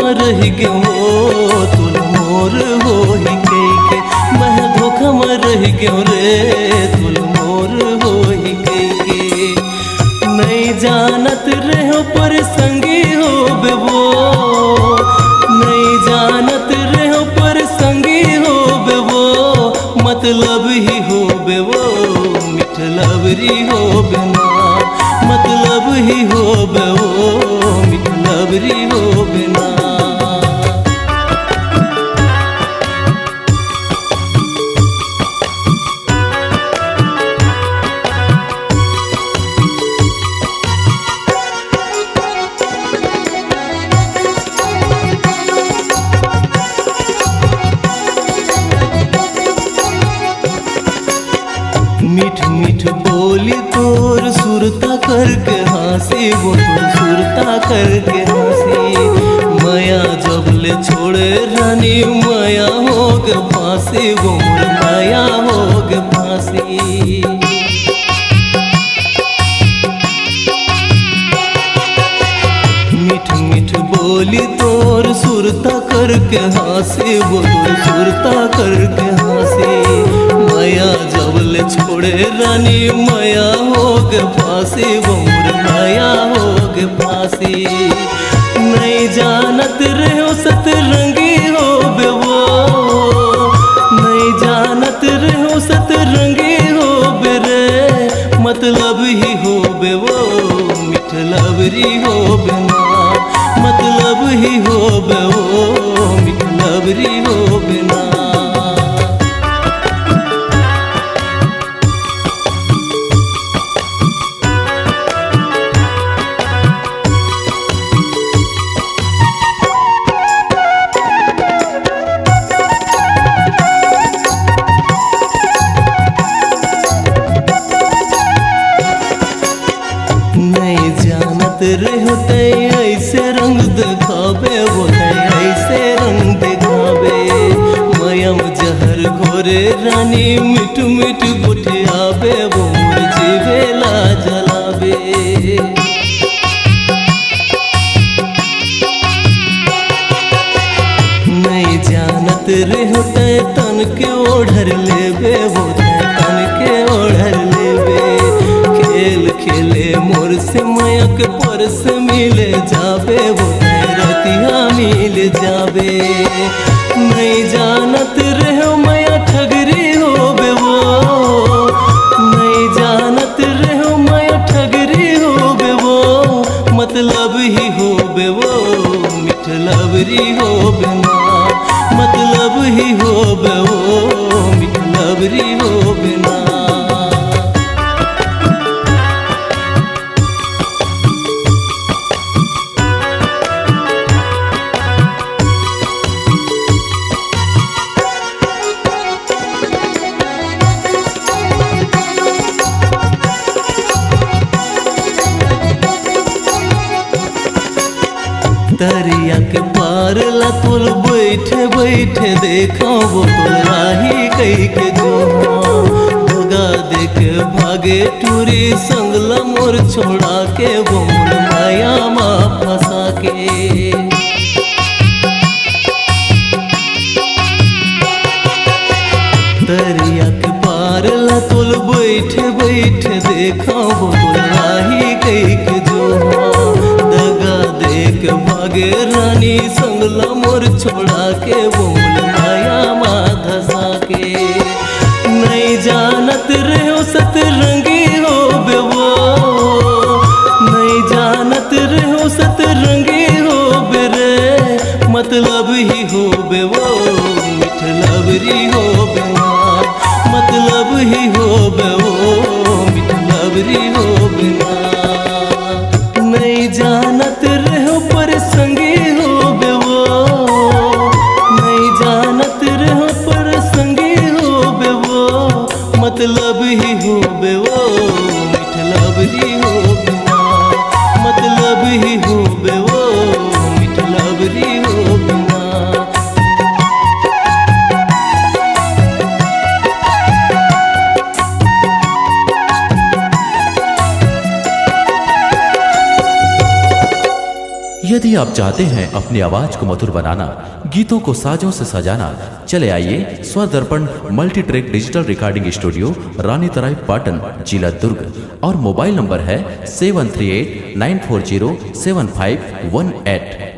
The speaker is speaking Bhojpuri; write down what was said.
में रह गयो तुल मोर हो ही के मैं धोखा में रह गयो रे तुल मोर हो ही के नहीं जानत रहो पर संगी हो बेबो नहीं जानत रहो पर संगी हो बेबो मतलब ही हो बेबो मिठलबरी हो बिना मतलब ही हो बेबो मिठलबरी हो बिना मीठ मीठ बोली तोर सुरता करके हंसी वो तोर सुरता करके हंसी माया जब ले छोड़े रानी माया हो गे फांसी वो मोर माया हो गे फांसी मीठ मीठ बोली तोर सुरता करके हंसी वो तोर सुरता करके हंसी माया जब ले छोड़े रानी माया हो गे फांसी वो मोर माया हो गे फांसी नहीं जानत रहो सतरंगी हो बेबो नहीं जानत रहो सतरंगी हो बेरे मतलब ही हो बेबो मिठलबरी हो बिना मतलब ही हो बेबो मिठलबरी हो बिना नहीं जानत रहो ऐसे रंग दिखावे वो ऐसे रंग दिखावे मयम जहर घोरे रानी मिठ मिठ गुठियावे वो मोर जीवेला जलावे नहीं जानत रहो तन के ओढ़र लेवे वो तन के ओढ़र लेवे खेल खेले मोर से मयक पर से मिले जावे वो रतिया मिल जावे नहीं जानत रहो मया ठगरी हो बेबो नहीं जानत रहो मया ठगरी हो बेबो मतलब ही हो बेबो मिठलबरी हो बिना मतलब ही हो बेबो मिठलबरी हो बिना दरिया के पार ला तुल बैठे बैठे देखो वो तुल राही कई के जो धगा देख भागे टूरी संगला मोर छोड़ा के वो मोर माया माँ फंसा के दरिया के पार ला तुल बैठे बैठे देखो वो तुल राही कई के जो देख भागे रानी संगला मोर छोड़ा के बोल माया माँ धसा के नहीं जानत रहो सतरंगी हो बेबो नहीं जानत रहो सतरंगी हो बेरे मतलब ही हो बेबो मिठलबरी हो बिना मतलब ही हो बेबो मिठलबरी हो बिना नहीं जानत रहो पर संगी हो बेबो नहीं जानत रहो पर संगी हो बेबो मतलब ही हो बेबो मिठलबरी हो बिना मतलब ही हो बेबो मिठलबरी हो बिना यदि आप चाहते हैं अपनी आवाज को मधुर बनाना, गीतों को साजों से सजाना, चले आइए Swar Darpan multi track digital recording studio, Rani Tarai Patan, जिला दुर्ग। और मोबाइल नंबर है 7389407518।